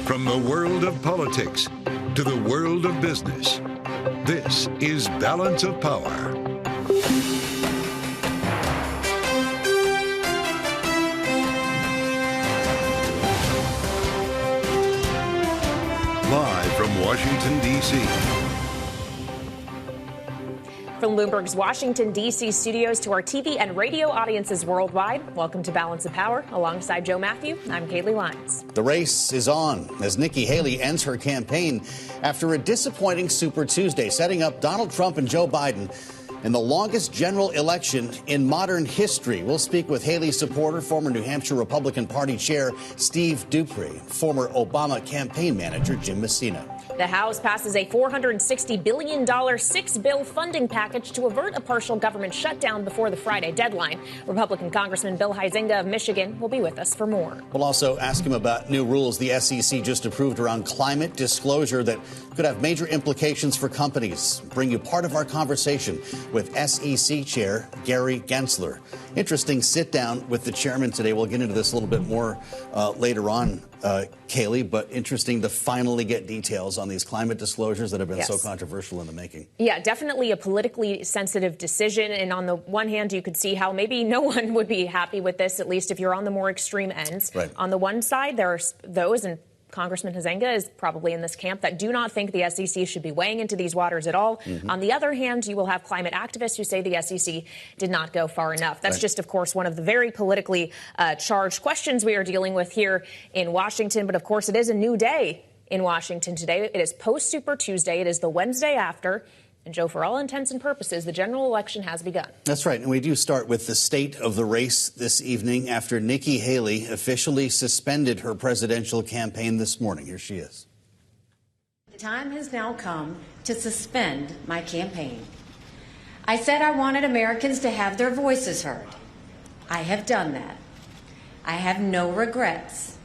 From the world of politics to the world of business, this is Balance of Power. Live from Washington, D.C. From Bloomberg's Washington, D.C. studios to our TV and radio audiences worldwide, welcome to Balance of Power. Alongside Joe Matthew, I'm Kaylee Lyons. The race is on as Nikki Haley ends her campaign after a disappointing Super Tuesday, setting up Donald Trump and Joe Biden in the longest general election in modern history. We'll speak with Haley's supporter, former New Hampshire Republican Party chair Steve Duprey, former Obama campaign manager Jim Messina. The House passes a $460 billion six-bill funding package to avert a partial government shutdown before the Friday deadline. Republican Congressman Bill Huizenga of Michigan will be with us for more. We'll also ask him about new rules the SEC just approved around climate disclosure that could have major implications for companies. Bring you part of our conversation with SEC Chair Gary Gensler. Interesting sit-down with the chairman today. We'll get into this a little bit more later on, Kaylee, but interesting to finally get details on these climate disclosures that have been so controversial in the making. Yeah, definitely a politically sensitive decision. And on the one hand, you could see how maybe no one would be happy with this, at least if you're on the more extreme ends. Right. On the one side, there are those, and Congressman Huizenga is probably in this camp, that do not think the SEC should be weighing into these waters at all. On the other hand, you will have climate activists who say the SEC did not go far enough. That's just, of course, one of the very politically charged questions we are dealing with here in Washington. But, of course, it is a new day in Washington today. It is post-Super Tuesday. It is the Wednesday after. And, Joe, for all intents and purposes, the general election has begun. That's right. And we do start with the state of the race this evening after Nikki Haley officially suspended her presidential campaign this morning. Here she is. The time has now come to suspend my campaign. I said I wanted Americans to have their voices heard. I have done that. I have no regrets.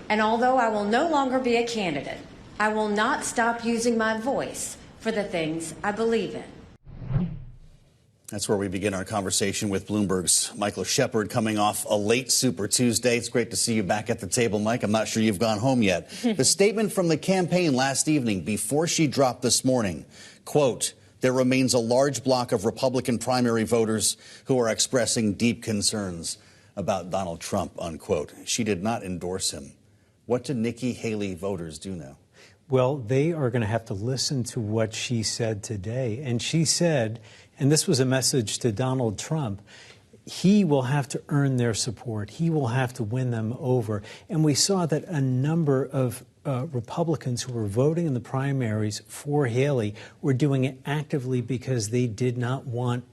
And although I will no longer be a candidate, I will not stop using my voice for the things I believe in. That's where we begin our conversation with Bloomberg's Michael Shepard, coming off a late Super Tuesday. It's great to see you back at the table, Mike. I'm not sure you've gone home yet. The statement from the campaign last evening before she dropped this morning, quote, "There remains a large block of Republican primary voters who are expressing deep concerns about Donald Trump," unquote. She did not endorse him. What do Nikki Haley voters do now? Well, they are going to have to listen to what she said today. And she said, and this was a message to Donald Trump, he will have to earn their support. He will have to win them over. And we saw that a number of Republicans who were voting in the primaries for Haley were doing it actively because they did not want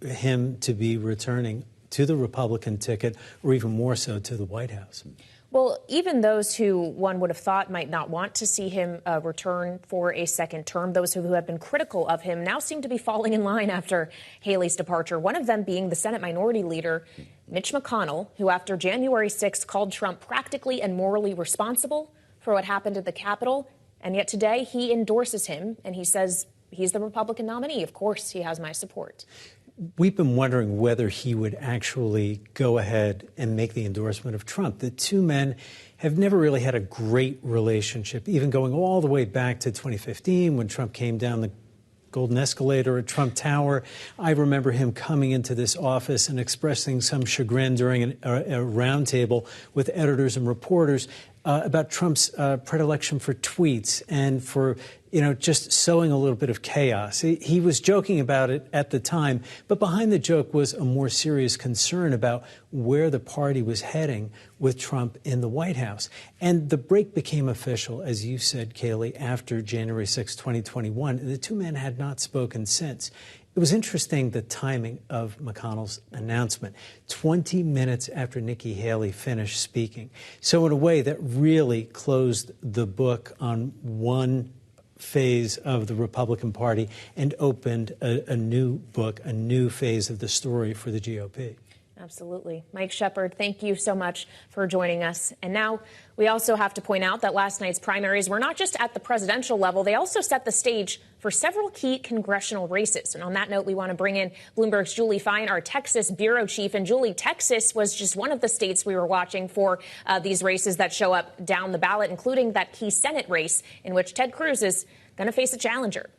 him to be returning to the Republican ticket, or even more so to the White House. Well, even those who one would have thought might not want to see him return for a second term, those who have been critical of him, now seem to be falling in line after Haley's departure. One of them being the Senate Minority Leader, Mitch McConnell, who after January 6th called Trump practically and morally responsible for what happened at the Capitol. And yet today he endorses him and he says he's the Republican nominee. Of course, he has my support. We've been wondering whether he would actually go ahead and make the endorsement of Trump. The two men have never really had a great relationship, even going all the way back to 2015 when Trump came down the golden escalator at Trump Tower. I remember him coming into this office and expressing some chagrin during a roundtable with editors and reporters about Trump's predilection for tweets and for, just sowing a little bit of chaos. He was joking about it at the time, but behind the joke was a more serious concern about where the party was heading with Trump in the White House. And the break became official, as you said, Kaylee, after January 6, 2021. The two men had not spoken since. It was interesting, the timing of McConnell's announcement, 20 minutes after Nikki Haley finished speaking. So in a way that really closed the book on one phase of the Republican Party and opened a new book, a new phase of the story for the GOP. Absolutely. Mike Shepard, thank you so much for joining us. And now we also have to point out that last night's primaries were not just at the presidential level, they also set the stage for several key congressional races. And on that note, we want to bring in Bloomberg's Julie Fine, our Texas bureau chief. And Julie, Texas was just one of the states we were watching for these races that show up down the ballot, including that key Senate race in which Ted Cruz is going to face a challenger.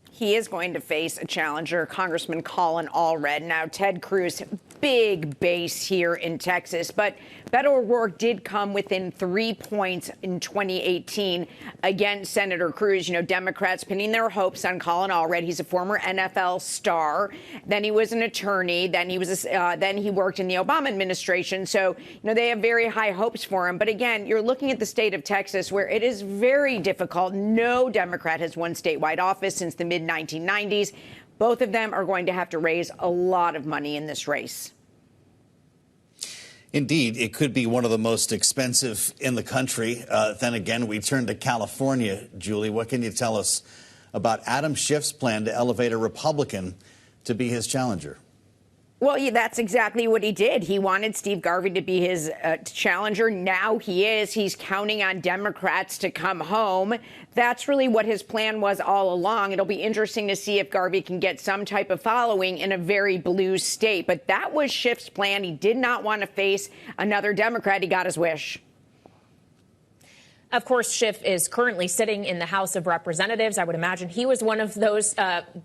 He is going to face a challenger, Congressman Colin Allred. Now, Ted Cruz, big base here in Texas, but Beto O'Rourke did come within 3 points in 2018 against Senator Cruz. You know, Democrats pinning their hopes on Colin Allred. He's a former NFL star. Then he was an attorney. Then he worked in the Obama administration. So, you know, they have very high hopes for him. But again, you're looking at the state of Texas, where it is very difficult. No Democrat has won statewide office since the mid-1990s. Both of them are going to have to raise a lot of money in this race. Indeed, it could be one of the most expensive in the country. Then again, we turn to California. Julie, what can you tell us about Adam Schiff's plan to elevate a Republican to be his challenger? Well, yeah, that's exactly what he did. He wanted Steve Garvey to be his challenger. Now he is. He's counting on Democrats to come home. That's really what his plan was all along. It'll be interesting to see if Garvey can get some type of following in a very blue state. But that was Schiff's plan. He did not want to face another Democrat. He got his wish. Of course, Schiff is currently sitting in the House of Representatives. I would imagine he was one of those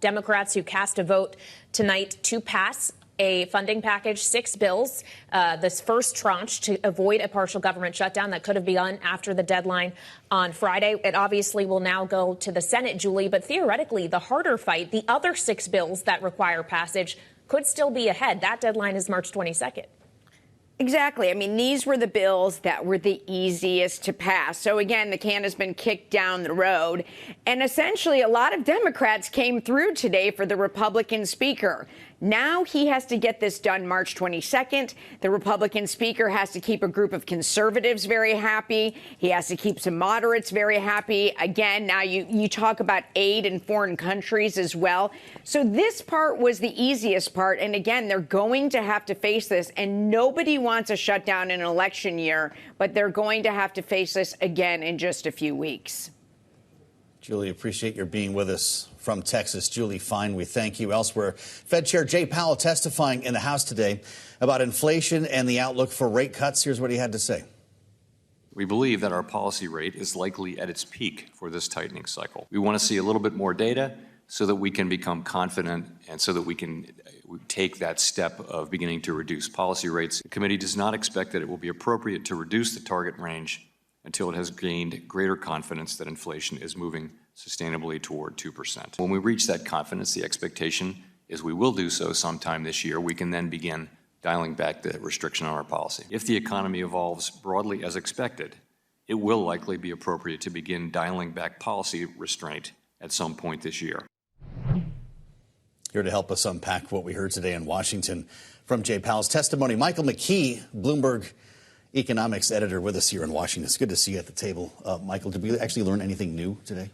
Democrats who cast a vote tonight to pass a funding package, 6 bills, this first tranche to avoid a partial government shutdown that could have begun after the deadline on Friday. It obviously will now go to the Senate, Julie, but theoretically, the harder fight, the other 6 bills that require passage, could still be ahead. That deadline is March 22nd. Exactly. I mean, these were the bills that were the easiest to pass. So, again, the can has been kicked down the road. And essentially, a lot of Democrats came through today for the Republican speaker. Now he has to get this done March 22nd. The Republican speaker has to keep a group of conservatives very happy. He has to keep some moderates very happy. Again, now you talk about aid in foreign countries as well. So this part was the easiest part. And again, they're going to have to face this. And nobody wants a shutdown in an election year, but they're going to have to face this again in just a few weeks. Julie, appreciate your being with us from Texas. Julie Fine, we thank you. Elsewhere, Fed Chair Jay Powell testifying in the House today about inflation and the outlook for rate cuts. Here's what he had to say. We believe that our policy rate is likely at its peak for this tightening cycle. We want to see a little bit more data so that we can become confident and so that we can take that step of beginning to reduce policy rates. The committee does not expect that it will be appropriate to reduce the target range until it has gained greater confidence that inflation is moving sustainably toward 2%. When we reach that confidence, the expectation is we will do so sometime this year. We can then begin dialing back the restriction on our policy. If the economy evolves broadly as expected, it will likely be appropriate to begin dialing back policy restraint at some point this year. Here to help us unpack what we heard today in Washington from Jay Powell's testimony, Michael McKee, Bloomberg economics editor, with us here in Washington. It's good to see you at the table. Michael, did we actually learn anything new today?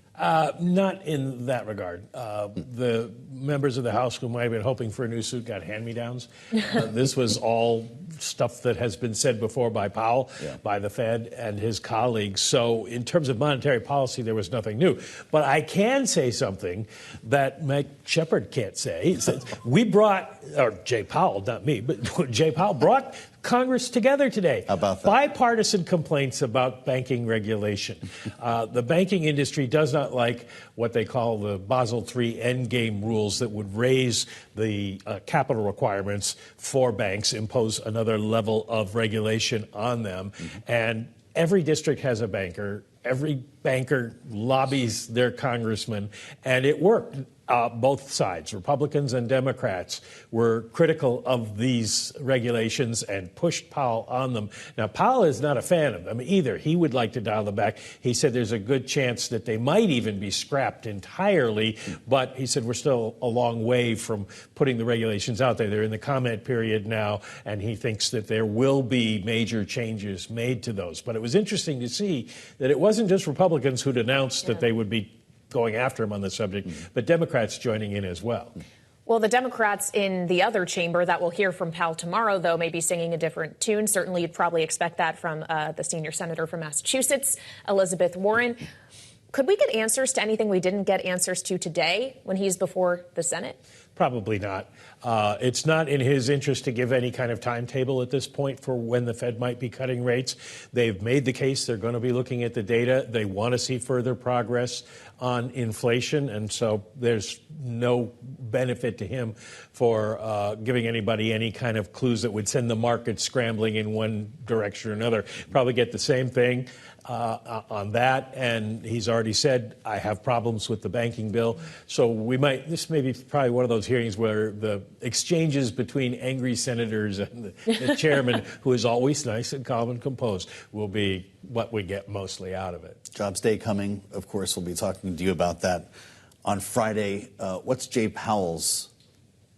Not in that regard. The members of the House who might have been hoping for a new suit got hand-me-downs. This was all stuff that has been said before by Powell, by the Fed and his colleagues. So in terms of monetary policy, there was nothing new. But I can say something that Mike Shepard can't say. We brought, or Jay Powell, not me, but Jay Powell brought Congress together today. How about that? Bipartisan complaints about banking regulation. The banking industry does not like what they call the Basel III endgame rules that would raise the capital requirements for banks, impose another level of regulation on them. And every district has a banker. Every banker lobbies their congressman, and it worked. Both sides, Republicans and Democrats, were critical of these regulations and pushed Powell on them. Now, Powell is not a fan of them either. He would like to dial them back. He said there's a good chance that they might even be scrapped entirely, but he said we're still a long way from putting the regulations out there. They're in the comment period now, and he thinks that there will be major changes made to those. But it was interesting to see that it wasn't just Republicans who'd announced that they would be going after him on the subject, but Democrats joining in as well. Well, the Democrats in the other chamber that we'll hear from Powell tomorrow, though, may be singing a different tune. Certainly, you'd probably expect that from the senior senator from Massachusetts, Elizabeth Warren. Could we get answers to anything we didn't get answers to today when he's before the Senate? Probably not. It's not in his interest to give any kind of timetable at this point for when the Fed might be cutting rates. They've made the case they're going to be looking at the data. They want to see further progress on inflation, and so there's no benefit to him for giving anybody any kind of clues that would send the market scrambling in one direction or another. Probably get the same thing on that, and he's already said, I have problems with the banking bill. So this may be probably one of those hearings where the exchanges between angry senators and the chairman, who is always nice and calm and composed, will be what we get mostly out of it. Jobs Day coming. Of course, we'll be talking to you about that on Friday. What's Jay Powell's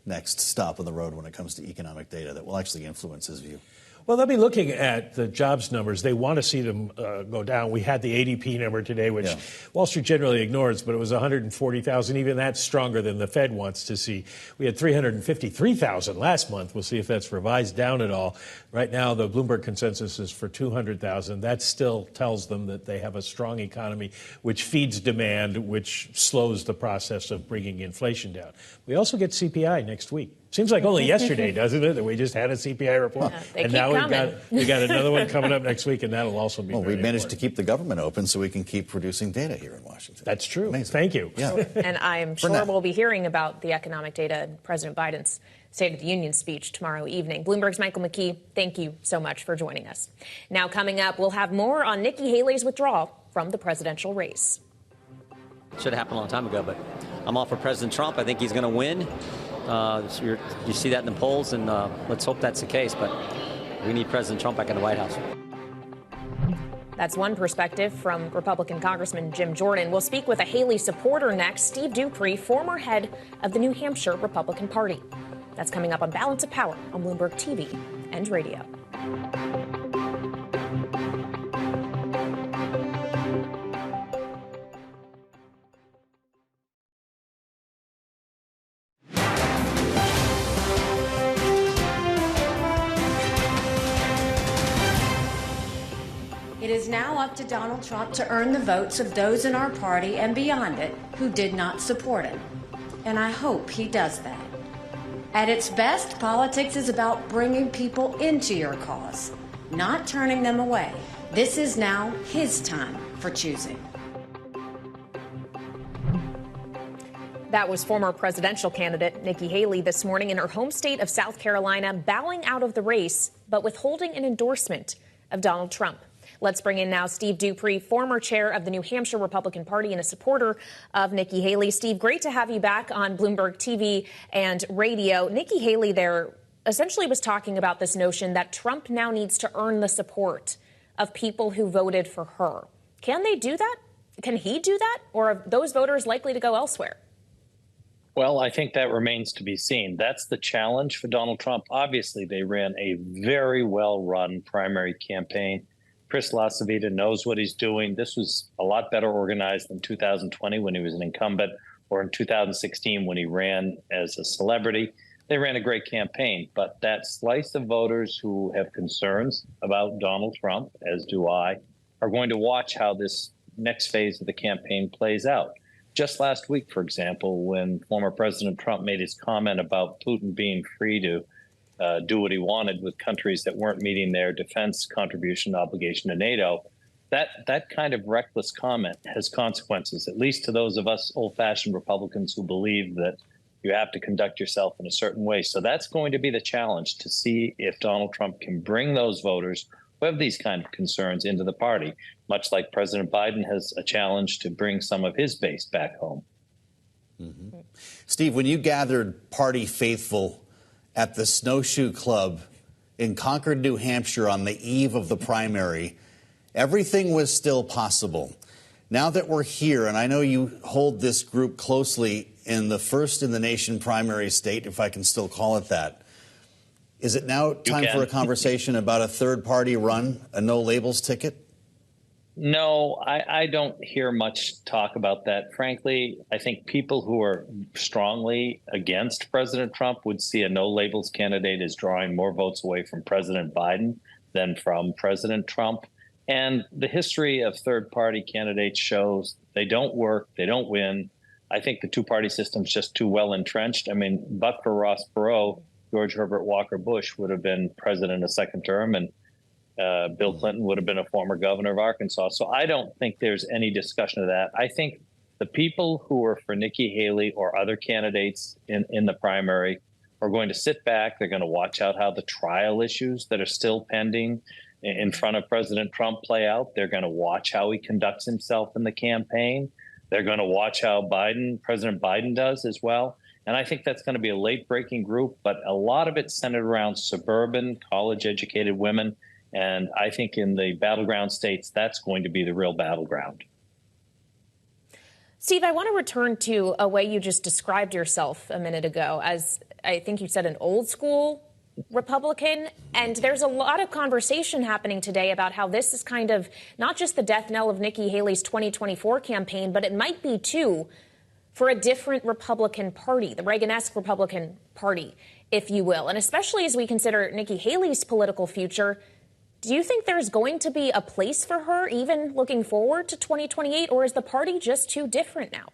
next stop on the road when it comes to economic data that will actually influence his view? Well, they'll be looking at the jobs numbers. They want to see them go down. We had the ADP number today, which Wall Street generally ignores, but it was 140,000. Even that's stronger than the Fed wants to see. We had 353,000 last month. We'll see if that's revised down at all. Right now, the Bloomberg consensus is for 200,000. That still tells them that they have a strong economy, which feeds demand, which slows the process of bringing inflation down. We also get CPI next week. Seems like only yesterday, doesn't it, that we just had a CPI report? And now we got another one coming up next week, and that'll also be we managed important to keep the government open so we can keep producing data here in Washington. That's true. Amazing. Thank you. Yeah. And I'm sure we'll be hearing about the economic data in President Biden's State of the Union speech tomorrow evening. Bloomberg's Michael McKee, thank you so much for joining us. Now coming up, we'll have more on Nikki Haley's withdrawal from the presidential race. Should have happened a long time ago, but I'm all for President Trump. I think he's going to win. So you see that in the polls, and let's hope that's the case. But we need President Trump back in the White House. That's one perspective from Republican Congressman Jim Jordan. We'll speak with a Haley supporter next, Steve Duprey, former head of the New Hampshire Republican Party. That's coming up on Balance of Power on Bloomberg TV and radio. It is now up to Donald Trump to earn the votes of those in our party and beyond it who did not support him. And I hope he does that. At its best, politics is about bringing people into your cause, not turning them away. This is now his time for choosing. That was former presidential candidate Nikki Haley this morning in her home state of South Carolina, bowing out of the race, but withholding an endorsement of Donald Trump. Let's bring in now Steve Duprey, former chair of the New Hampshire Republican Party and a supporter of Nikki Haley. Steve, great to have you back on Bloomberg TV and radio. Nikki Haley there essentially was talking about this notion that Trump now needs to earn the support of people who voted for her. Can they do that? Can he do that? Or are those voters likely to go elsewhere? Well, I think that remains to be seen. That's the challenge for Donald Trump. Obviously, they ran a very well-run primary campaign. Chris LaCivita knows what he's doing. This was a lot better organized than 2020 when he was an incumbent, or in 2016 when he ran as a celebrity. They ran a great campaign, but that slice of voters who have concerns about Donald Trump, as do I, are going to watch how this next phase of the campaign plays out. Just last week, for example, when former President Trump made his comment about Putin being free to do what he wanted with countries that weren't meeting their defense contribution obligation to NATO, that kind of reckless comment has consequences, at least to those of us old-fashioned Republicans who believe that you have to conduct yourself in a certain way. So that's going to be the challenge, to see if Donald Trump can bring those voters who have these kind of concerns into the party, much like President Biden has a challenge to bring some of his base back home. Mm-hmm. Steve, when you gathered party faithful at the Snowshoe Club in Concord, New Hampshire on the eve of the primary, everything was still possible. Now that we're here, and I know you hold this group closely in the first in the nation primary state, if I can still call it that, is it now time for a conversation about a third party run, a no labels ticket? No, I don't hear much talk about that. Frankly, I think people who are strongly against President Trump would see a no labels candidate as drawing more votes away from President Biden than from President Trump. And the history of third party candidates shows they don't work, they don't win. I think the two-party system is just too well entrenched. I mean, but for Ross Perot, George Herbert Walker Bush would have been president a second term, and Bill Clinton would have been a former governor of Arkansas. So I don't think there's any discussion of that. I think the people who are for Nikki Haley or other candidates in the primary are going to sit back. They're going to watch out how the trial issues that are still pending in front of President Trump play out. They're going to watch how he conducts himself in the campaign. They're going to watch how President Biden does as well. And I think that's going to be a late-breaking group, but a lot of it's centered around suburban, college-educated women. And I think in the battleground states, that's going to be the real battleground. Steve, I want to return to a way you just described yourself a minute ago as, I think you said, an old school Republican. And there's a lot of conversation happening today about how this is kind of not just the death knell of Nikki Haley's 2024 campaign, but it might be, too, for a different Republican Party, the Reagan-esque Republican Party, if you will. And especially as we consider Nikki Haley's political future, do you think there's going to be a place for her even looking forward to 2028, or is the party just too different now?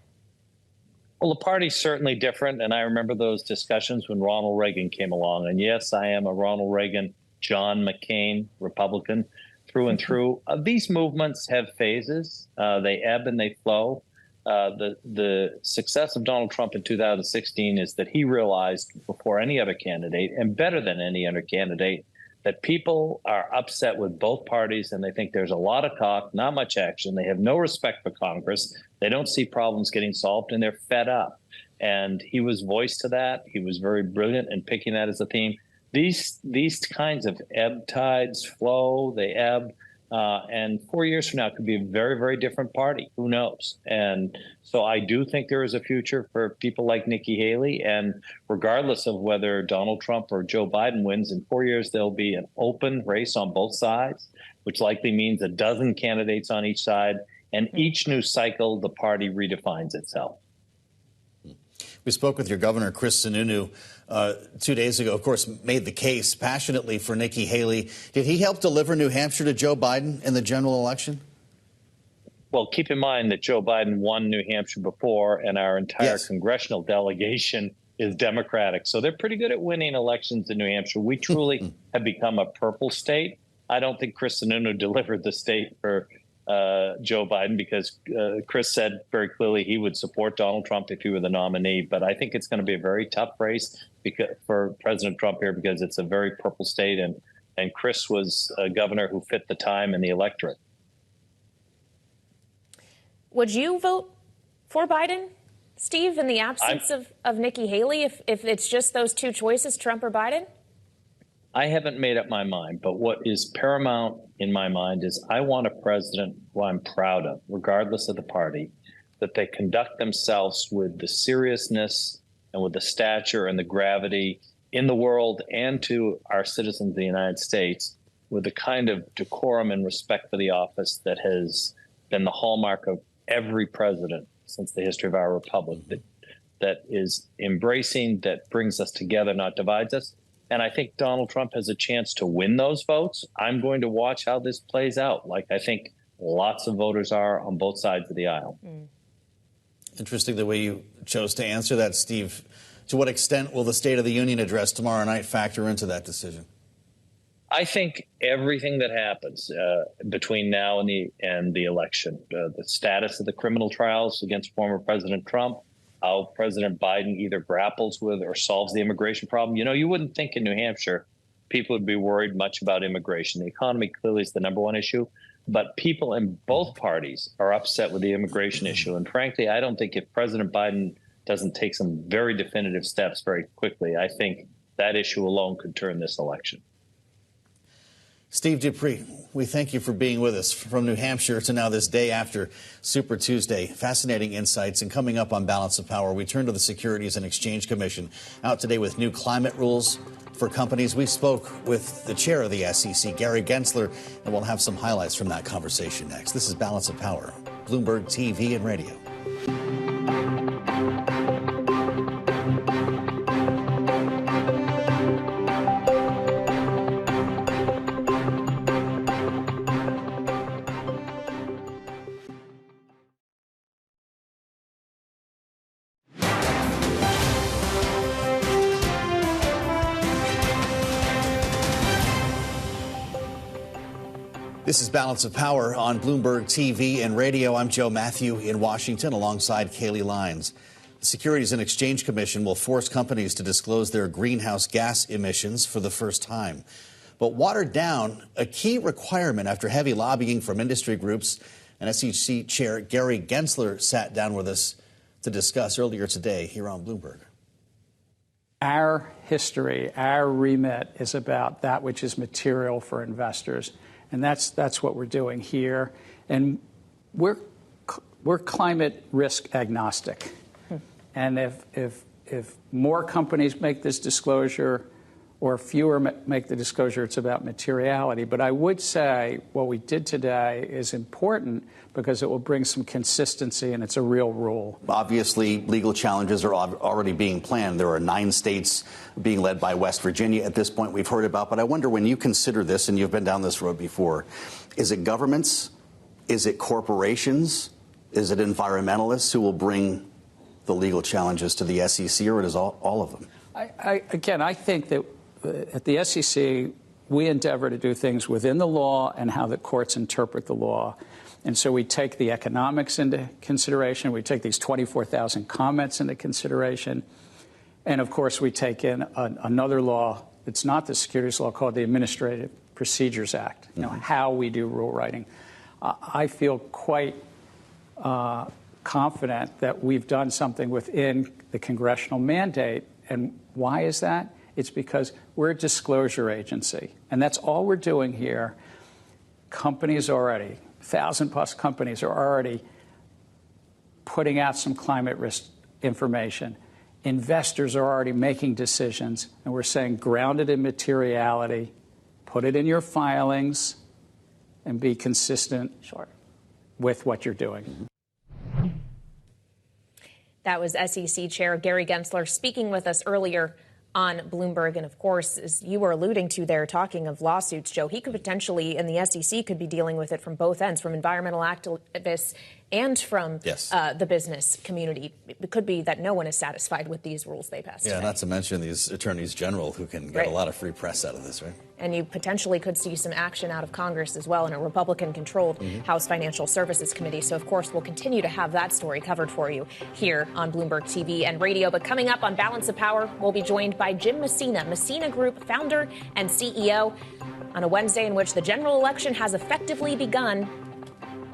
Well, the party's certainly different, and I remember those discussions when Ronald Reagan came along. And yes, I am a Ronald Reagan, John McCain Republican through and through. These movements have phases. They ebb and they flow. The success of Donald Trump in 2016 is that he realized before any other candidate, and better than any other candidate, that people are upset with both parties and they think there's a lot of talk, not much action. They have no respect for Congress. They don't see problems getting solved, and they're fed up. And he was voice to that. He was very brilliant in picking that as a theme. These kinds of ebb tides flow, they ebb. And 4 years from now, it could be a very, very different party. Who knows? And so I do think there is a future for people like Nikki Haley. And regardless of whether Donald Trump or Joe Biden wins, in 4 years, there'll be an open race on both sides, which likely means a dozen candidates on each side. And each new cycle, the party redefines itself. We spoke with your governor, Chris Sununu, 2 days ago, of course, made the case passionately for Nikki Haley. Did he help deliver New Hampshire to Joe Biden in the general election? Well, keep in mind that Joe Biden won New Hampshire before, and our entire congressional delegation is Democratic. So they're pretty good at winning elections in New Hampshire. We truly have become a purple state. I don't think Chris Sununu delivered the state for Joe Biden, because Chris said very clearly he would support Donald Trump if he were the nominee. But I think it's going to be a very tough race for President Trump here, because it's a very purple state. And Chris was a governor who fit the time and the electorate. Would you vote for Biden, Steve, in the absence of Nikki Haley, if it's just those two choices, Trump or Biden? I haven't made up my mind, but what is paramount in my mind is I want a president who I'm proud of, regardless of the party, that they conduct themselves with the seriousness and with the stature and the gravity in the world and to our citizens of the United States, with the kind of decorum and respect for the office that has been the hallmark of every president since the history of our republic, that is embracing, that brings us together, not divides us. And I think Donald Trump has a chance to win those votes. I'm going to watch how this plays out, like I think lots of voters are on both sides of the aisle. Interesting the way you chose to answer that, Steve. To what extent will the State of the Union address tomorrow night factor into that decision? I think everything that happens between now and the election, the status of the criminal trials against former President Trump, how President Biden either grapples with or solves the immigration problem. You know, you wouldn't think in New Hampshire people would be worried much about immigration. The economy clearly is the number one issue, but people in both parties are upset with the immigration issue. And frankly, I don't think if President Biden doesn't take some very definitive steps very quickly, I think that issue alone could turn this election. Steve Duprey, we thank you for being with us from New Hampshire to now this day after Super Tuesday. Fascinating insights. And coming up on Balance of Power, we turn to the Securities and Exchange Commission out today with new climate rules for companies. We spoke with the chair of the SEC, Gary Gensler, and we'll have some highlights from that conversation next. This is Balance of Power, Bloomberg TV and radio. This is Balance of Power on Bloomberg TV and radio. I'm Joe Matthew in Washington alongside Kaylee Lyons. The Securities and Exchange Commission will force companies to disclose their greenhouse gas emissions for the first time, but watered down a key requirement after heavy lobbying from industry groups. And SEC Chair Gary Gensler sat down with us to discuss earlier today here on Bloomberg. Our history, our remit is about that which is material for investors. And that's what we're doing here. And we're climate risk agnostic. And if more companies make this disclosure or fewer make the disclosure, it's about materiality. But I would say what we did today is important because it will bring some consistency and it's a real rule. Obviously, legal challenges are already being planned. There are 9 states being led by West Virginia at this point we've heard about. But I wonder, when you consider this, and you've been down this road before, is it governments? Is it corporations? Is it environmentalists who will bring the legal challenges to the SEC, or it is all of them? I think that at the SEC, we endeavor to do things within the law and how the courts interpret the law. And so we take the economics into consideration. We take these 24,000 comments into consideration. And, of course, we take in another law that's not the securities law called the Administrative Procedures Act, how we do rule writing. I feel quite confident that we've done something within the congressional mandate. And why is that? It's because we're a disclosure agency. And that's all we're doing here. Companies already, 1,000+ companies are already putting out some climate risk information. Investors are already making decisions. And we're saying ground it in materiality, put it in your filings, and be consistent with what you're doing. That was SEC Chair Gary Gensler speaking with us earlier on Bloomberg. And of course, as you were alluding to there, talking of lawsuits, Joe, he could potentially, and the SEC could be dealing with it from both ends, from environmental activists and from the business community. It could be that no one is satisfied with these rules they passed today. Not to mention these attorneys general who can get a lot of free press out of this, right? And you potentially could see some action out of Congress as well in a Republican-controlled House Financial Services Committee. So, of course, we'll continue to have that story covered for you here on Bloomberg TV and radio. But coming up on Balance of Power, we'll be joined by Jim Messina, Messina Group founder and CEO, on a Wednesday in which the general election has effectively begun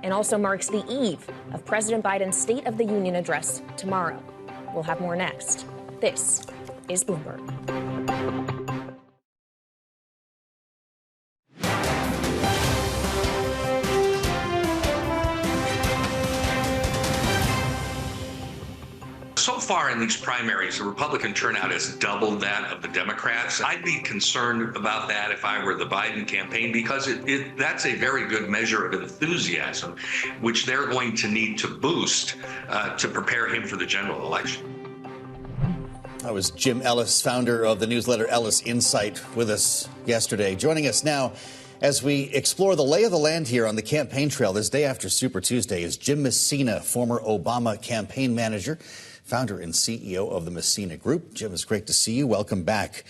and also marks the eve of President Biden's State of the Union address tomorrow. We'll have more next. This is Bloomberg. So far in these primaries, the Republican turnout has doubled that of the Democrats. I'd be concerned about that if I were the Biden campaign, because that's a very good measure of enthusiasm, which they're going to need to boost to prepare him for the general election. That was Jim Ellis, founder of the newsletter Ellis Insight, with us yesterday. Joining us now as we explore the lay of the land here on the campaign trail this day after Super Tuesday is Jim Messina, former Obama campaign manager, founder and CEO of the Messina Group. Jim, it's great to see you. Welcome back.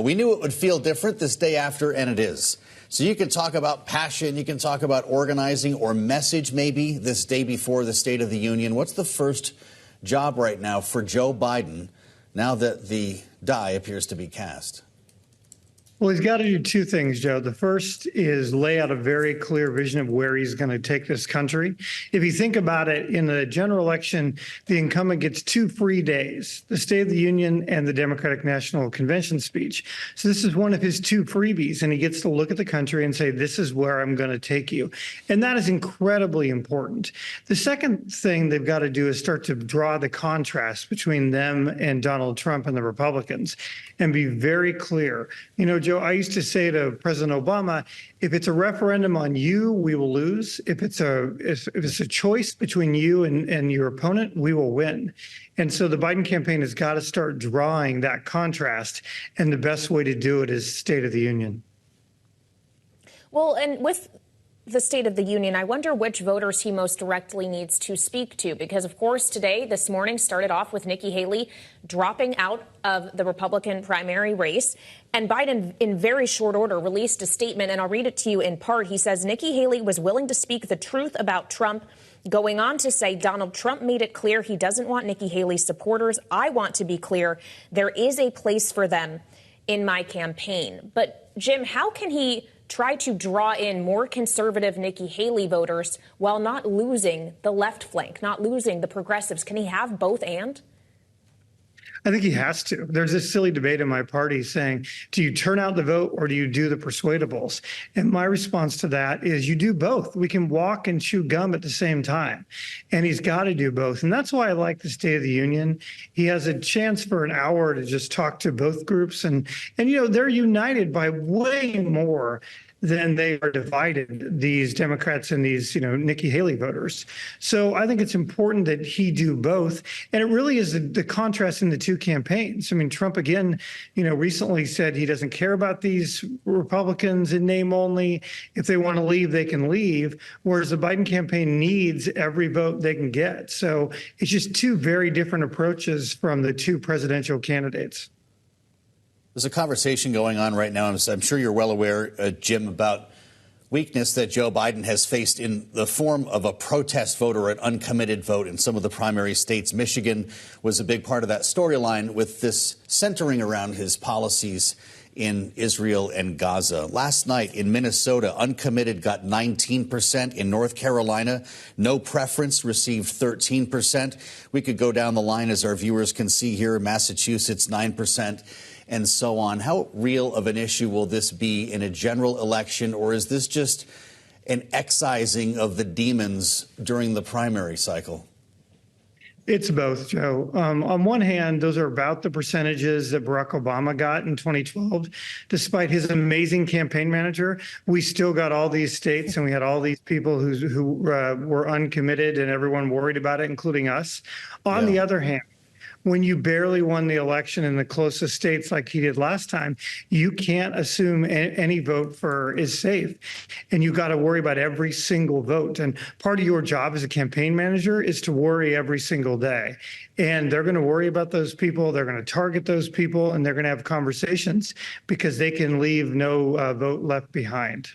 We knew it would feel different this day after, and it is. So you can talk about passion, you can talk about organizing or message maybe this day before the State of the Union. What's the first job right now for Joe Biden now that the die appears to be cast? Well, he's got to do two things, Joe. The first is lay out a very clear vision of where he's going to take this country. If you think about it, in the general election, the incumbent gets 2 free days, the State of the Union and the Democratic National Convention speech. So this is one of his 2 freebies, and he gets to look at the country and say, this is where I'm going to take you. And that is incredibly important. The second thing they've got to do is start to draw the contrast between them and Donald Trump and the Republicans and be very clear. You know, Joe, I used to say to President Obama, if it's a referendum on you, we will lose. If it's a choice between you and your opponent, we will win. And so the Biden campaign has got to start drawing that contrast. And the best way to do it is State of the Union. Well, and with the State of the Union, I wonder which voters he most directly needs to speak to, because, of course, this morning started off with Nikki Haley dropping out of the Republican primary race. And Biden, in very short order, released a statement, and I'll read it to you in part. He says Nikki Haley was willing to speak the truth about Trump, going on to say Donald Trump made it clear he doesn't want Nikki Haley's supporters. I want to be clear. There is a place for them in my campaign. But, Jim, how can he try to draw in more conservative Nikki Haley voters while not losing the left flank, not losing the progressives? Can he have both and? I think he has to. There's this silly debate in my party saying, do you turn out the vote or do you do the persuadables? And my response to that is you do both. We can walk and chew gum at the same time. And he's got to do both. And that's why I like the State of the Union. He has a chance for an hour to just talk to both groups. And you know, they're united by way more than they are divided, these Democrats and these, Nikki Haley voters. So I think it's important that he do both. And it really is the contrast in the two campaigns. I mean, Trump, again, recently said he doesn't care about these Republicans in name only. If they want to leave, they can leave. Whereas the Biden campaign needs every vote they can get. So it's just two very different approaches from the two presidential candidates. There's a conversation going on right now, and I'm sure you're well aware, Jim, about weakness that Joe Biden has faced in the form of a protest vote or an uncommitted vote in some of the primary states. Michigan was a big part of that storyline, with this centering around his policies in Israel and Gaza. Last night in Minnesota, uncommitted got 19%. In North Carolina, no preference received 13%. We could go down the line, as our viewers can see here. Massachusetts, 9%. And so on. How real of an issue will this be in a general election, or is this just an excising of the demons during the primary cycle? It's both, Joe. On one hand, those are about the percentages that Barack Obama got in 2012. Despite his amazing campaign manager, we still got all these states, and we had all these people who were uncommitted, and everyone worried about it, including us. On the other hand, when you barely won the election in the closest states like he did last time, you can't assume any vote is safe. And you got to worry about every single vote. And part of your job as a campaign manager is to worry every single day. And they're going to worry about those people. They're going to target those people, and they're going to have conversations because they can leave no vote left behind.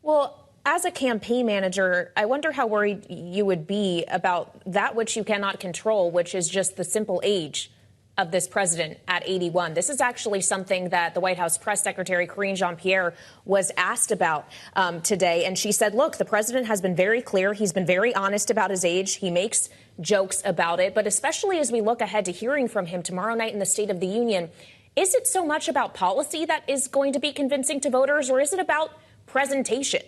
Well, as a campaign manager, I wonder how worried you would be about that which you cannot control, which is just the simple age of this president at 81. This is actually something that the White House press secretary, Karine Jean-Pierre, was asked about today. And she said, look, the president has been very clear. He's been very honest about his age. He makes jokes about it. But especially as we look ahead to hearing from him tomorrow night in the State of the Union, is it so much about policy that is going to be convincing to voters, or is it about presentation?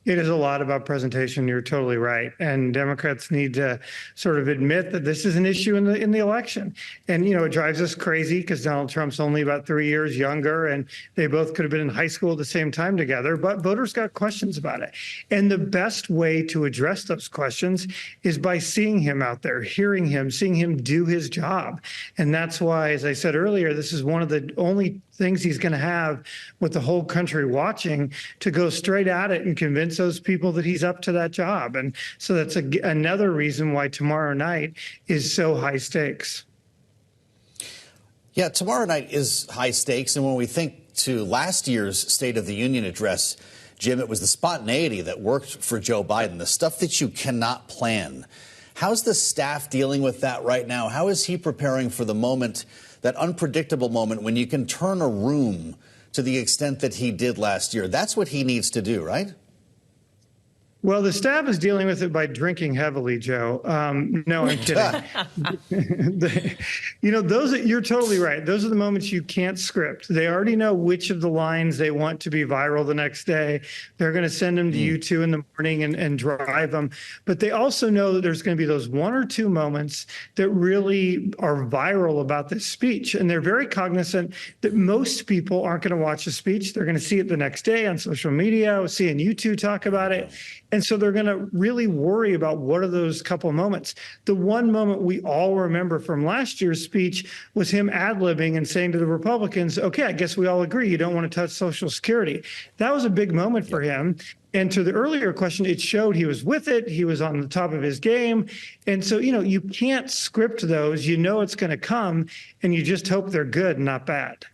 It is a lot about presentation. You're totally right. And Democrats need to sort of admit that this is an issue in the election. And, it drives us crazy because Donald Trump's only about 3 years younger, and they both could have been in high school at the same time together. But voters got questions about it. And the best way to address those questions is by seeing him out there, hearing him, seeing him do his job. And that's why, as I said earlier, this is one of the only things he's going to have with the whole country watching to go straight at it and convince those people that he's up to that job. And so that's another reason why tomorrow night is so high stakes. Yeah, tomorrow night is high stakes. And when we think to last year's State of the Union address, Jim, it was the spontaneity that worked for Joe Biden, the stuff that you cannot plan. How's the staff dealing with that right now? How is he preparing for the moment that unpredictable moment when you can turn a room to the extent that he did last year. That's what he needs to do, right? Well, the staff is dealing with it by drinking heavily, Joe. No, I'm kidding. You're totally right. Those are the moments you can't script. They already know which of the lines they want to be viral the next day. They're going to send them to you 2 in the morning and drive them. But they also know that there's going to be those 1 or 2 moments that really are viral about this speech. And they're very cognizant that most people aren't going to watch the speech. They're going to see it the next day on social media, seeing you 2 talk about it. And so they're going to really worry about what are those couple moments. The one moment we all remember from last year's speech was him ad-libbing and saying to the Republicans, okay, I guess we all agree you don't want to touch Social Security. That was a big moment for him. And to the earlier question, it showed he was with it. He was on the top of his game. And so, you can't script those. You know it's going to come, and you just hope they're good, not bad.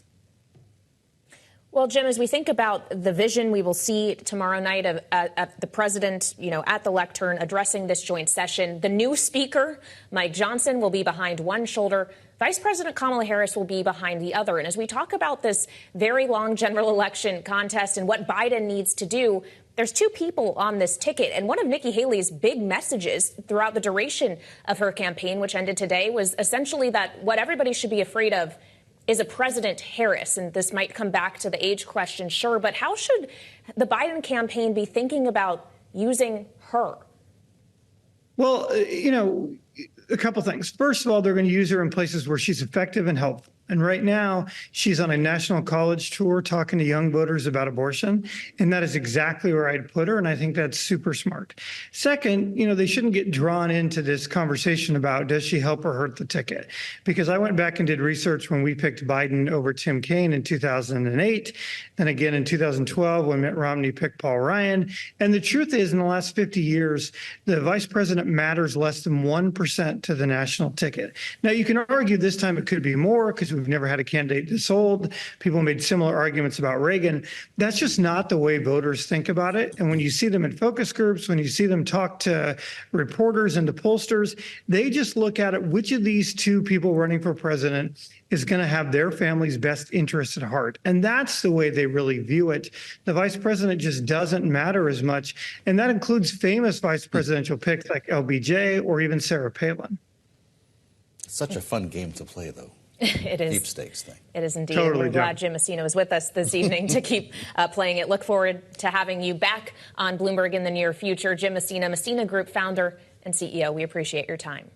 Well, Jim, as we think about the vision we will see tomorrow night of the president, at the lectern addressing this joint session, the new speaker, Mike Johnson, will be behind one shoulder. Vice President Kamala Harris will be behind the other. And as we talk about this very long general election contest and what Biden needs to do, there's 2 people on this ticket. And one of Nikki Haley's big messages throughout the duration of her campaign, which ended today, was essentially that what everybody should be afraid of is a President Harris. And this might come back to the age question, sure, but how should the Biden campaign be thinking about using her? Well, a couple things. First of all, they're going to use her in places where she's effective and helpful. And right now, she's on a national college tour talking to young voters about abortion. And that is exactly where I'd put her. And I think that's super smart. Second, they shouldn't get drawn into this conversation about does she help or hurt the ticket? Because I went back and did research when we picked Biden over Tim Kaine in 2008. Then again in 2012 when Mitt Romney picked Paul Ryan. And the truth is, in the last 50 years, the vice president matters less than 1% to the national ticket. Now, you can argue this time it could be more because we've never had a candidate this old. People made similar arguments about Reagan. That's just not the way voters think about it. And when you see them in focus groups, when you see them talk to reporters and to pollsters, they just look at it, which of these 2 people running for president is going to have their family's best interests at heart. And that's the way they really view it. The vice president just doesn't matter as much. And that includes famous vice presidential picks like LBJ or even Sarah Palin. Such a fun game to play, though. It is. Deep stakes thing. It is indeed. Totally. We're glad Jim Messina is with us this evening to keep playing it. Look forward to having you back on Bloomberg in the near future. Jim Messina, Messina Group founder and CEO. We appreciate your time.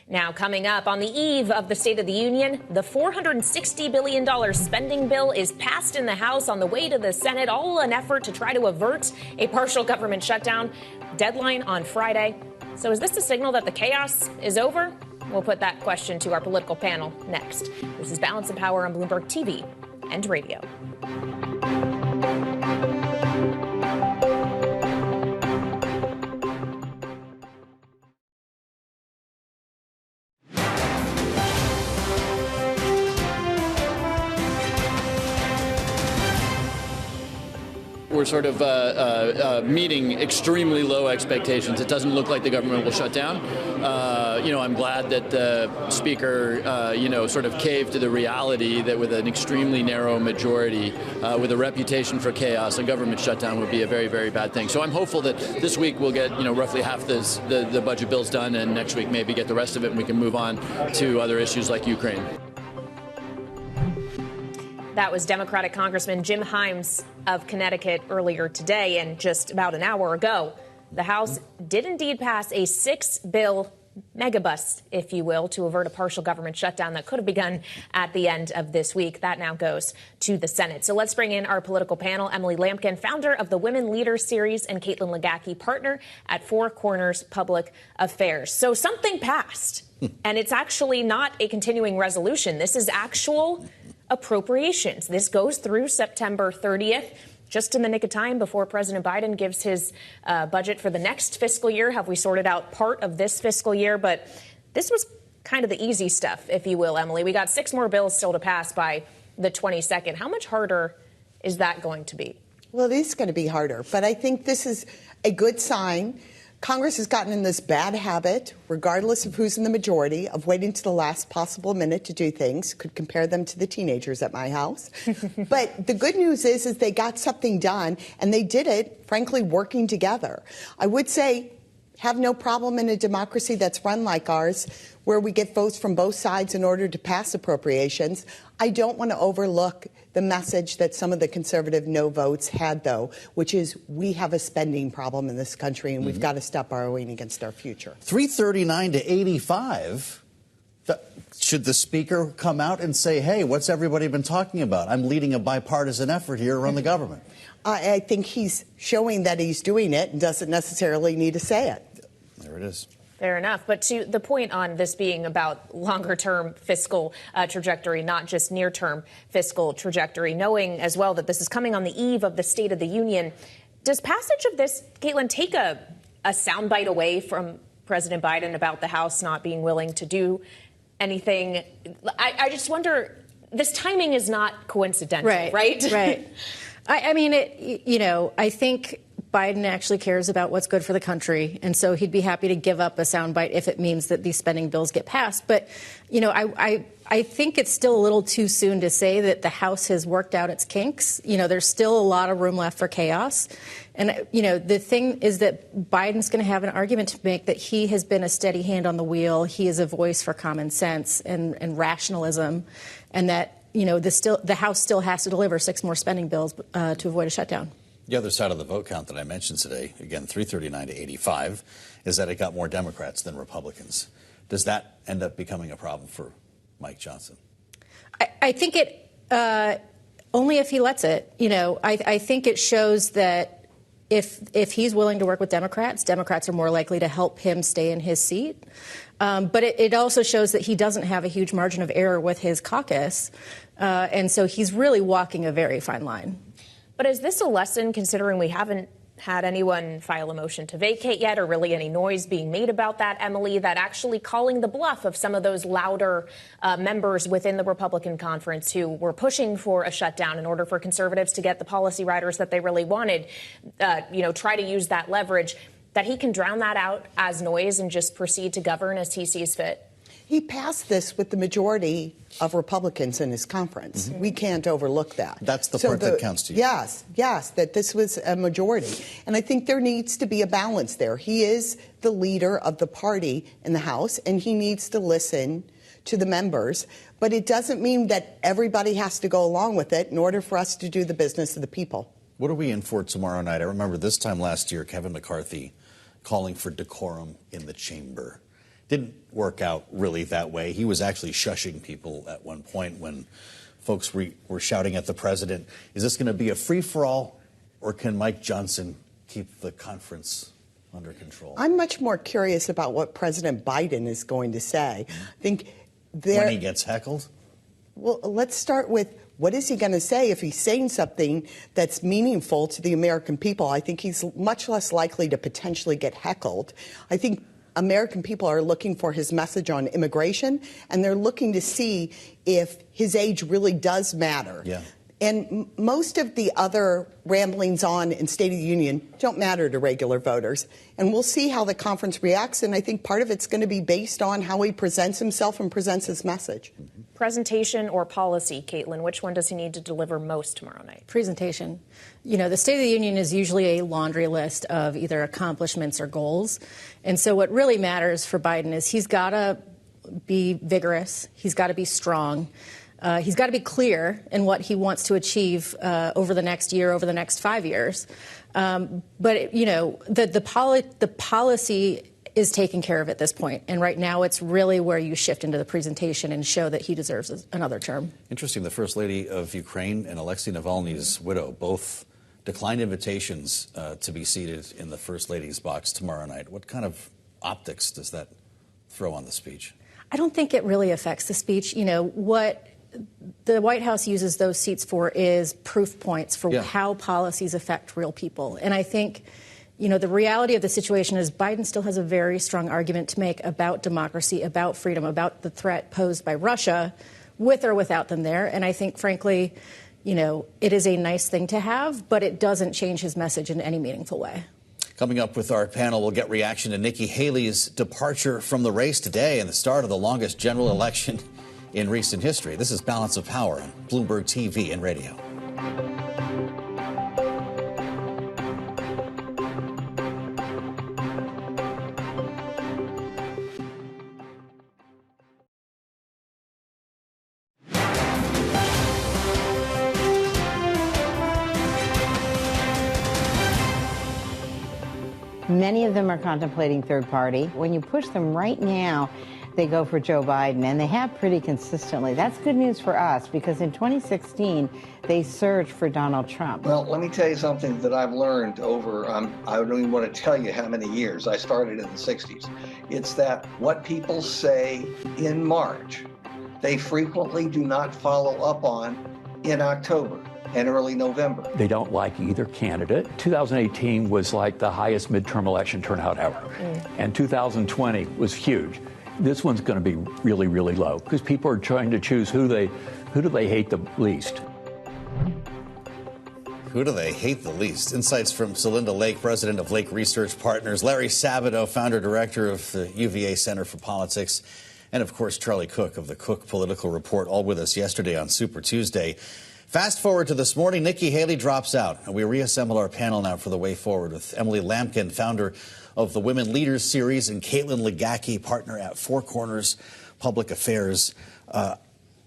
Now, coming up on the eve of the State of the Union, the $460 billion spending bill is passed in the House on the way to the Senate, all an effort to try to avert a partial government shutdown. Deadline on Friday. So is this a signal that the chaos is over? We'll put that question to our political panel next. This is Balance of Power on Bloomberg TV and radio. We're sort of meeting extremely low expectations. It doesn't look like the government will shut down. I'm glad that the Speaker, sort of caved to the reality that with an extremely narrow majority, with a reputation for chaos, a government shutdown would be a very, very bad thing. So I'm hopeful that this week we'll get, roughly half the budget bills done, and next week maybe get the rest of it, and we can move on to other issues like Ukraine. That was Democratic Congressman Jim Himes of Connecticut earlier today. And just about an hour ago, the House did indeed pass a 6-bill megabus, if you will, to avert a partial government shutdown that could have begun at the end of this week. That now goes to the Senate. So let's bring in our political panel. Emily Lampkin, founder of the Women Leaders Series, and Caitlin Legacki, partner at Four Corners Public Affairs. So something passed, and it's actually not a continuing resolution. This is actual appropriations. This goes through September 30th, just in the nick of time before President Biden gives his budget for the next fiscal year. Have we sorted out part of this fiscal year? But this was kind of the easy stuff, if you will, Emily. We got 6 more bills still to pass by the 22nd. How much harder is that going to be? Well, it is going to be harder, but I think this is a good sign Congress has gotten in this bad habit, regardless of who's in the majority, of waiting to the last possible minute to do things. Could compare them to the teenagers at my house. But the good news is they got something done, and they did it, frankly, working together. I would say have no problem in a democracy that's run like ours, where we get votes from both sides in order to pass appropriations. I don't want to overlook the message that some of the conservative no votes had, though, which is we have a spending problem in this country, and we've got to stop borrowing against our future. 339 to 85. Should the speaker come out and say, hey, what's everybody been talking about? I'm leading a bipartisan effort here around the government. I think he's showing that he's doing it and doesn't necessarily need to say it. There it is. Fair enough. But to the point on this being about longer-term fiscal trajectory, not just near-term fiscal trajectory, knowing as well that this is coming on the eve of the State of the Union, does passage of this, Caitlin, take a soundbite away from President Biden about the House not being willing to do anything? I just wonder, this timing is not coincidental, right? Right. I mean, I think Biden actually cares about what's good for the country, and so he'd be happy to give up a soundbite if it means that these spending bills get passed. But, I think it's still a little too soon to say that the House has worked out its kinks. There's still a lot of room left for chaos. And, the thing is that Biden's going to have an argument to make that he has been a steady hand on the wheel. He is a voice for common sense and rationalism, and that, the House still has to deliver 6 more spending bills to avoid a shutdown. The other side of the vote count that I mentioned today, again, 339 to 85, is that it got more Democrats than Republicans. Does that end up becoming a problem for Mike Johnson? I think it only if he lets it. I think it shows that if he's willing to work with Democrats are more likely to help him stay in his seat. But it also shows that he doesn't have a huge margin of error with his caucus. And so he's really walking a very fine line. But is this a lesson, considering we haven't had anyone file a motion to vacate yet, or really any noise being made about that, Emily, that actually calling the bluff of some of those louder members within the Republican conference who were pushing for a shutdown in order for conservatives to get the policy riders that they really wanted, try to use that leverage, that he can drown that out as noise and just proceed to govern as he sees fit? He passed this with the majority of Republicans in his conference. Mm-hmm. We can't overlook that. That's the part that counts to you. Yes, that this was a majority. And I think there needs to be a balance there. He is the leader of the party in the House, and he needs to listen to the members. But it doesn't mean that everybody has to go along with it in order for us to do the business of the people. What are we in for tomorrow night? I remember this time last year, Kevin McCarthy calling for decorum in the chamber. Didn't work out really that way. He was actually shushing people at one point when folks were shouting at the president. Is this going to be a free-for-all, or can Mike Johnson keep the conference under control? I'm much more curious about what President Biden is going to say. I think when he gets heckled? Well, let's start with what is he going to say if he's saying something that's meaningful to the American people. I think he's much less likely to potentially get heckled. I think American people are looking for his message on immigration, and they're looking to see if his age really does matter. Yeah. And most of the other ramblings on in State of the Union don't matter to regular voters. And we'll see how the conference reacts, and I think part of it's going to be based on how he presents himself and presents his message. Mm-hmm. Presentation or policy, Caitlin, which one does he need to deliver most tomorrow night? Presentation. The State of the Union is usually a laundry list of either accomplishments or goals. And so what really matters for Biden is he's got to be vigorous. He's got to be strong. He's got to be clear in what he wants to achieve over the next year, over the next 5 years. But, the policy is taken care of at this point. And right now it's really where you shift into the presentation and show that he deserves another term. Interesting. The First Lady of Ukraine and Alexei Navalny's widow both declined invitations to be seated in the First Lady's box tomorrow night. What kind of optics does that throw on the speech? I don't think it really affects the speech. What the White House uses those seats for is proof points for how policies affect real people. And I think, the reality of the situation is Biden still has a very strong argument to make about democracy, about freedom, about the threat posed by Russia, with or without them there. And I think, frankly, it is a nice thing to have, but it doesn't change his message in any meaningful way. Coming up with our panel, we'll get reaction to Nikki Haley's departure from the race today and the start of the longest general election in recent history. This is Balance of Power on Bloomberg TV and radio. Many of them are contemplating third party. When you push them right now, they go for Joe Biden, and they have pretty consistently. That's good news for us, because in 2016, they surged for Donald Trump. Well, let me tell you something that I've learned over, I don't even want to tell you how many years. I started in the 60s. It's that what people say in March, they frequently do not follow up on in October and early November. They don't like either candidate. 2018 was like the highest midterm election turnout ever. And 2020 was huge. This one's going to be really, really low because people are trying to choose who do they hate the least. Who do they hate the least? Insights from Celinda Lake, president of Lake Research Partners, Larry Sabato, founder director of the UVA Center for Politics, and of course Charlie Cook of the Cook Political Report, all with us yesterday on Super Tuesday. Fast forward to this morning, Nikki Haley drops out, and we reassemble our panel now for the way forward with Emily Lampkin, founder of the Women Leaders Series, and Caitlin Legacki, partner at Four Corners Public Affairs.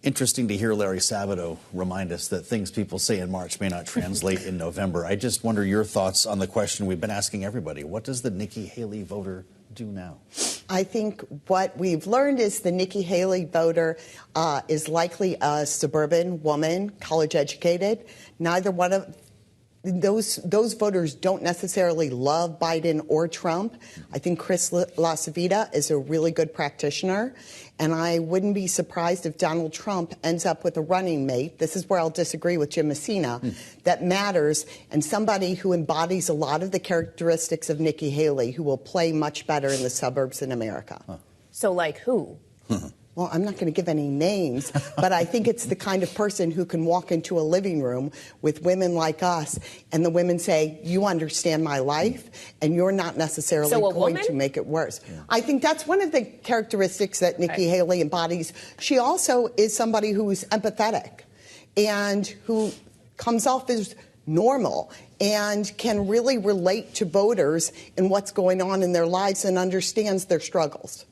Interesting to hear Larry Sabato remind us that things people say in March may not translate in November. I just wonder your thoughts on the question we've been asking everybody. What does the Nikki Haley voter do now? I think what we've learned is the Nikki Haley voter is likely a suburban woman, college educated. Neither one of those voters don't necessarily love Biden or Trump. I think Chris LaCivita is a really good practitioner, and I wouldn't be surprised if Donald Trump ends up with a running mate. This is where I'll disagree with Jim Messina. That matters, and somebody who embodies a lot of the characteristics of Nikki Haley, who will play much better in the suburbs in America. So, like who? Well, I'm not going to give any names, but I think it's the kind of person who can walk into a living room with women like us, and the women say, you understand my life, and you're not necessarily going to make it worse. I think that's one of the characteristics that Nikki Haley embodies. She also is somebody who's empathetic and who comes off as normal and can really relate to voters in what's going on in their lives and understands their struggles.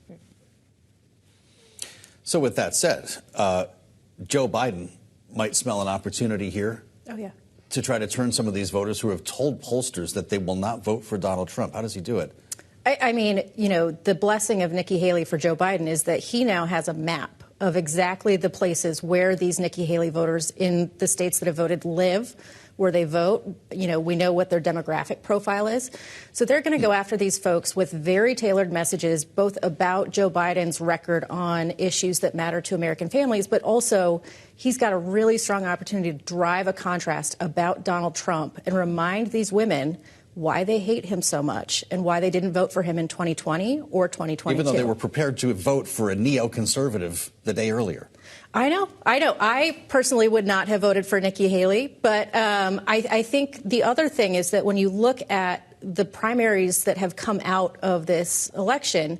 So with that said, Joe Biden might smell an opportunity here to try to turn some of these voters who have told pollsters that they will not vote for Donald Trump. How does he do it? I mean, you know, the blessing of Nikki Haley for Joe Biden is that he now has a map of exactly the places where these Nikki Haley voters in the states that have voted live, where they vote. You know, we know what their demographic profile is. So they're going to go after these folks with very tailored messages, both about Joe Biden's record on issues that matter to American families, but also he's got a really strong opportunity to drive a contrast about Donald Trump and remind these women why they hate him so much and why they didn't vote for him in 2020 or 2022. Even though they were prepared to vote for a neoconservative the day earlier. I know. I personally would not have voted for Nikki Haley, but I think the other thing is that when you look at the primaries that have come out of this election,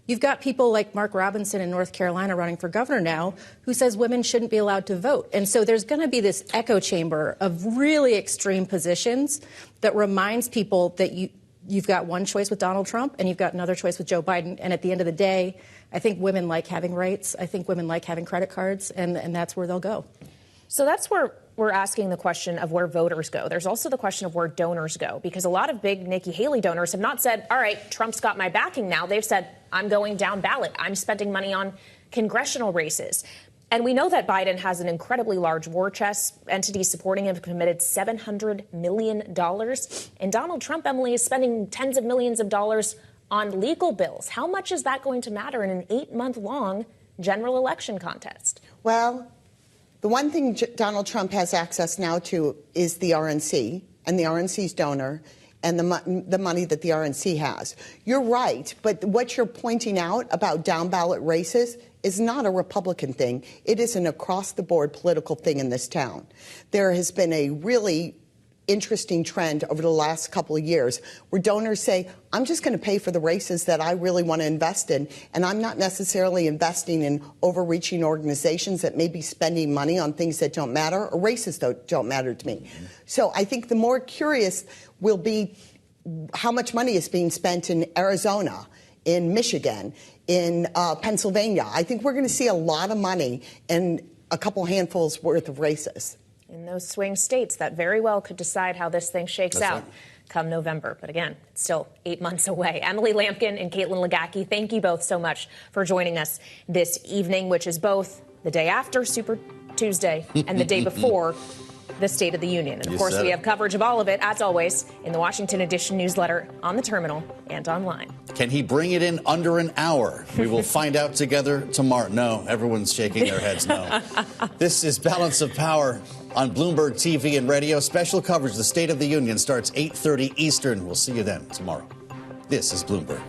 you've got people like Mark Robinson in North Carolina running for governor now who says women shouldn't be allowed to vote. And so there's going to be this echo chamber of really extreme positions that reminds people that you've got one choice with Donald Trump and you've got another choice with Joe Biden. And at the end of the day, I think women like having rights. I think women like having credit cards, and that's where they'll go. So that's where we're asking the question of where voters go. There's also the question of where donors go, because a lot of big Nikki Haley donors have not said, all right, Trump's got my backing now. They've said, I'm going down ballot. I'm spending money on congressional races. And we know that Biden has an incredibly large war chest. Entities supporting him have committed $700 million. And Donald Trump, Emily, is spending tens of millions of dollars on legal bills. How much is that going to matter in an 8-month-long general election contest? Well, the one thing Donald Trump has access now to is the RNC and the RNC's donor and the money that the RNC has. You're right, but what you're pointing out about down-ballot races is not a Republican thing. It is an across-the-board political thing in this town. There has been a really interesting trend over the last couple of years where donors say, I'm just going to pay for the races that I really want to invest in, and I'm not necessarily investing in overreaching organizations that may be spending money on things that don't matter, or races that don't matter to me. So I think the more curious will be how much money is being spent in Arizona, in Michigan, in Pennsylvania. I think we're going to see a lot of money in a couple handfuls worth of races. In those swing states that very well could decide how this thing shakes out come November. But again, it's still 8 months away. Emily Lampkin and Caitlin Legacki, thank you both so much for joining us this evening, which is both the day after Super Tuesday and the day before the State of the Union. And of course, we have coverage of all of it, as always, in the Washington Edition newsletter, on the terminal, and online. Can he bring it in under an hour? We will find out together tomorrow. No, everyone's shaking their heads no. This is Balance of Power on Bloomberg TV and radio. Special coverage, the State of the Union, starts 8:30 Eastern. We'll see you then tomorrow. This is Bloomberg.